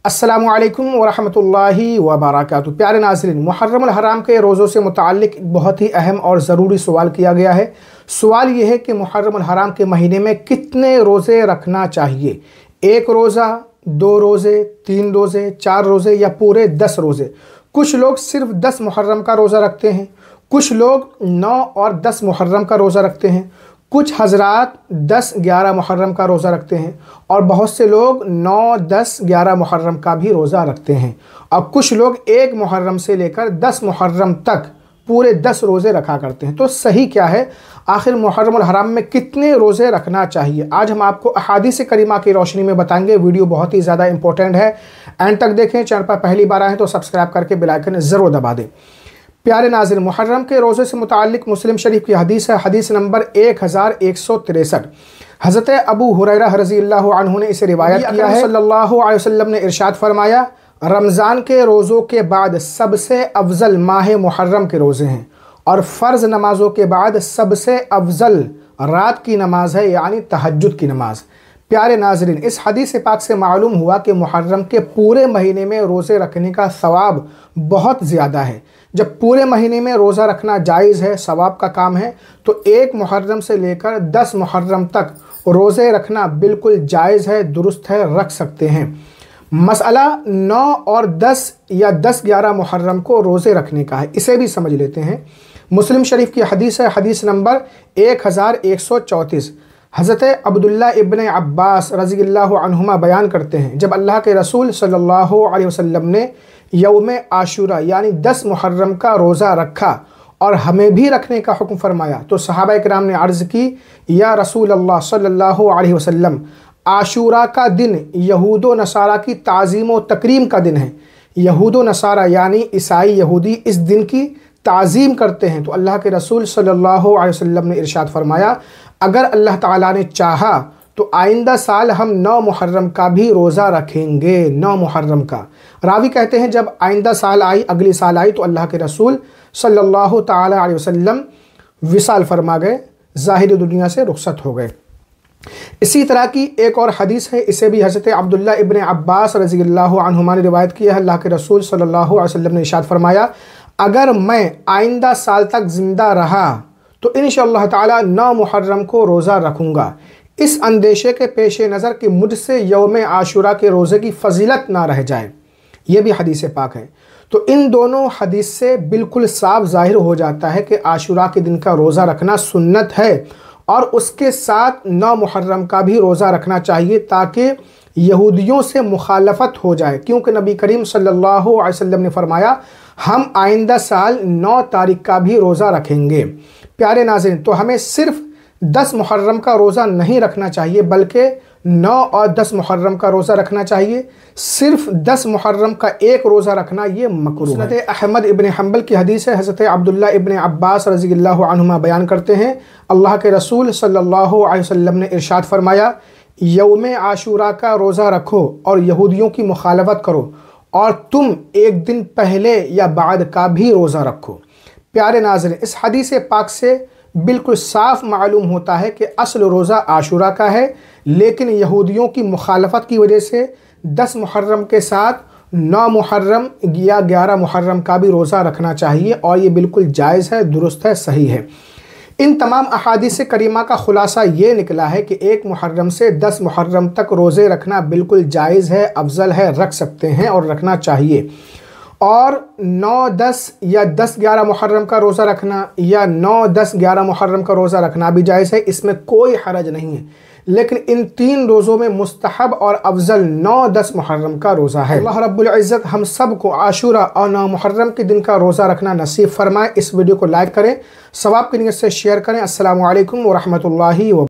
अस्सलामुअलैकुम वरहमतुल्लाहि वबरकातुहू। प्यारे नाज़रीन, मुहर्रमुल हराम के रोज़ों से मुताल्लिक़ बहुत ही अहम और ज़रूरी सवाल किया गया है। सवाल ये है कि मुहर्रमुल हराम के महीने में कितने रोज़े रखना चाहिए? 1 रोज़ा, 2 रोज़े, 3 रोज़े, 4 रोज़े या पूरे 10 रोज़े? कुछ लोग सिर्फ 10 मुहर्रम का रोज़ा रखते हैं, कुछ लोग 9 और 10 मुहर्रम का रोज़ा रखते हैं, कुछ हजरात 10-11 मुहर्रम का रोज़ा रखते हैं और बहुत से लोग 9-10-11 मुहर्रम का भी रोज़ा रखते हैं। और कुछ लोग 1 मुहर्रम से लेकर 10 मुहर्रम तक पूरे 10 रोज़े रखा करते हैं। तो सही क्या है? आखिर मुहर्रमुल हराम में कितने रोज़े रखना चाहिए? आज हम आपको अहादीस करीमा की रोशनी में बताएंगे। वीडियो बहुत ही ज़्यादा इंपॉर्टेंट है, एंड तक देखें। चैनल पर पहली बार आए तो सब्सक्राइब करके बेल आइकन ज़रूर दबा दें। प्यारे नाज़रीन, मुहर्रम के रोज़े से मुताल्लिक़ मुस्लिम शरीफ की हदीस है, हदीस नंबर 1163। हज़रत अबू हुरैरा रज़ियल्लाहु अन्हु ने इसे रिवायत किया है। सल्लल्लाहु अलैहि वसल्लम ने इरशाद फरमाया, रमज़ान के रोज़ों के बाद सबसे अफजल माह मुहर्रम के रोज़े हैं और फ़र्ज़ नमाज़ों के बाद सबसे अफजल रात की नमाज है, यानी तहज्जुद की नमाज। प्यारे नाज़रीन, इस हदीस पाक से मालूम हुआ कि मुहर्रम के पूरे महीने में रोज़े रखने का सवाब बहुत ज़्यादा है। जब पूरे महीने में रोज़ा रखना जायज़ है, सवाब का काम है, तो 1 मुहर्रम से लेकर 10 मुहर्रम तक रोज़े रखना बिल्कुल जायज़ है, दुरुस्त है, रख सकते हैं। मसला 9 और 10 या 10-11 मुहर्रम को रोज़े रखने का है, इसे भी समझ लेते हैं। मुस्लिम शरीफ की हदीस है, हदीस नंबर 1134। हज़रत अब्दुल्ला इब्न अब्बास रज़ियल्लाहु अन्हुमा बयान करते हैं, जब अल्लाह के रसूल सल्लल्लाहु अलैहि वसल्लम ने यौम आशूरा यानी 10 मुहर्रम का रोज़ा रखा और हमें भी रखने का हुक्म फरमाया, तो सहाबा इकराम ने अर्ज़ की, या रसूल अल्लाह सल्लल्लाहु अलैहि वसल्लम, आशूरा का दिन यहूद व नसारा की ताज़ीम व तकरीम का दिन है। यहूद व नसारा यानी ईसाई यहूदी इस दिन की ताज़ीम करते हैं। तो अल्लाह के रसूल सल्लल्लाहु अलैहि वसल्लम ने इरशाद फरमाया, अगर अल्लाह ताला ने चाहा तो आइंदा साल हम 9 मुहर्रम का भी रोज़ा रखेंगे। 9 मुहर्रम का। रावी कहते हैं, जब आइंदा साल आई, अगली साल आई, तो अल्लाह के रसूल सल्लल्लाहु ताला अलैहि वसल्लम विसाल फरमा गए, ज़ाहिर दुनिया से रुखसत हो गए। इसी तरह की एक और हदीस है, इसे भी हज़रत अब्दुल्ला इब्न अब्बास रज़ियल्लाहु अन्हुमा ने रिवायत किया है। अल्लाह के रसूल सल्लल्लाहु अलैहि वसल्लम ने इरशाद फरमाया, अगर मैं आइंदा साल तक ज़िंदा रहा तो इंशाअल्लाह ताला 9 मुहर्रम को रोज़ा रखूँगा, इस अंदेशे के पेश नज़र कि मुझसे यौम आशूरा के रोज़े की फजीलत ना रह जाए। ये भी हदीस पाक है। तो इन दोनों हदीस से बिल्कुल साफ ज़ाहिर हो जाता है कि आशूरा के दिन का रोज़ा रखना सुन्नत है और उसके साथ 9 मुहर्रम का भी रोज़ा रखना चाहिए, ताकि यहूदियों से मुखालफत हो जाए। क्योंकि नबी करीम सल्लल्लाहु अलैहि वसल्लम ने फरमाया, हम आइंदा साल 9 तारीख का भी रोज़ा रखेंगे। प्यारे नाज़रीन, तो हमें सिर्फ 10 मुहर्रम का रोज़ा नहीं रखना चाहिए, बल्कि 9 और 10 मुहर्रम का रोज़ा रखना चाहिए। सिर्फ 10 मुहर्रम का 1 रोज़ा रखना ये मकरूह है। हज़रत अहमद इब्न हंबल की हदीस है, हज़रत अब्दुल्ला इब्न अब्बास रज़ियल्लाहु अन्हुमा बयान करते हैं, अल्लाह के रसूल सल्लल्लाहु अलैहि वसल्लम ने इरशाद फरमाया, यौम आशूरा का रोज़ा रखो और यहूदियों की मुखालफत करो, और तुम एक दिन पहले या बाद का भी रोज़ा रखो। प्यारे नाज़रीन, इस हदीस पाक से बिल्कुल साफ मालूम होता है कि असल रोज़ा आशूरा का है, लेकिन यहूदियों की मुखालफत की वजह से 10 मुहर्रम के साथ 9 मुहर्रम या 11 मुहर्रम का भी रोज़ा रखना चाहिए, और ये बिल्कुल जायज़ है, दुरुस्त है, सही है। इन तमाम अहादीस करीमा का ख़ुलासा ये निकला है कि 1 मुहर्रम से 10 मुहर्रम तक रोज़े रखना बिल्कुल जायज़ है, अफजल है, रख सकते हैं और रखना चाहिए। और 9-10 या 10-11 मुहर्रम का रोज़ा रखना या 9-10-11 मुहर्रम का रोज़ा रखना भी जायज़ है, इसमें कोई हरज नहीं है। लेकिन इन 3 रोज़ों में मुस्तहब और अफजल 9-10 मुहर्रम का रोज़ा है। अल्लाह रब्बुल इज़्ज़त हम सब को आशूरा और 9 मुहर्रम के दिन का रोज़ा रखना नसीब फरमाए। इस वीडियो को लाइक करें, सवाब की नीयत से शेयर करें। अस्सलामु अलैकुम व रहमतुल्लाहि व